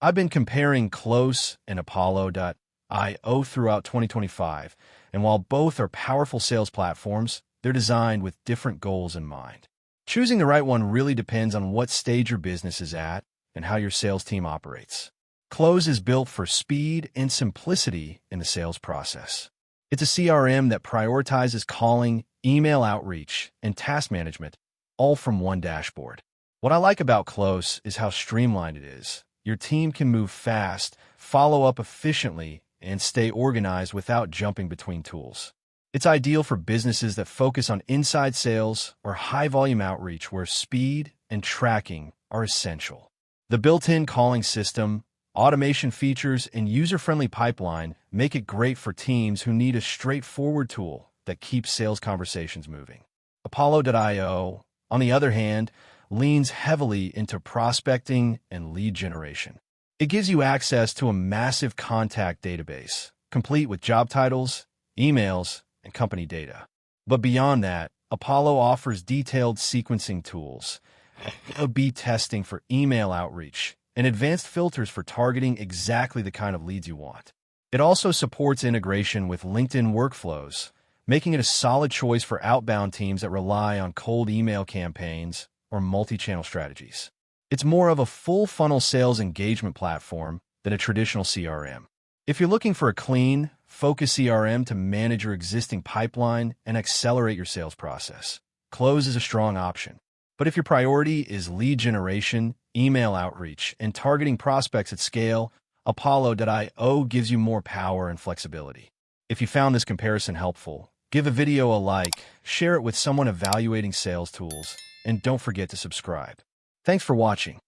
I've been comparing Close and Apollo.io throughout 2025, and while both are powerful sales platforms, they're designed with different goals in mind. Choosing the right one really depends on what stage your business is at and how your sales team operates. Close is built for speed and simplicity in the sales process. It's a CRM that prioritizes calling, email outreach, and task management, all from one dashboard. What I like about Close is how streamlined it is. Your team can move fast, follow up efficiently, and stay organized without jumping between tools. It's ideal for businesses that focus on inside sales or high-volume outreach where speed and tracking are essential. The built-in calling system, automation features, and user-friendly pipeline make it great for teams who need a straightforward tool that keeps sales conversations moving. Apollo.io, on the other hand, leans heavily into prospecting and lead generation. It gives you access to a massive contact database, complete with job titles, emails, and company data. But beyond that, Apollo offers detailed sequencing tools, A/B testing for email outreach, and advanced filters for targeting exactly the kind of leads you want. It also supports integration with LinkedIn workflows, making it a solid choice for outbound teams that rely on cold email campaigns or multi-channel strategies. It's more of a full-funnel sales engagement platform than a traditional CRM. If you're looking for a clean, focused CRM to manage your existing pipeline and accelerate your sales process, Close is a strong option. But if your priority is lead generation, email outreach, and targeting prospects at scale, Apollo.io gives you more power and flexibility. If you found this comparison helpful, give a video a like, share it with someone evaluating sales tools, and don't forget to subscribe. Thanks for watching.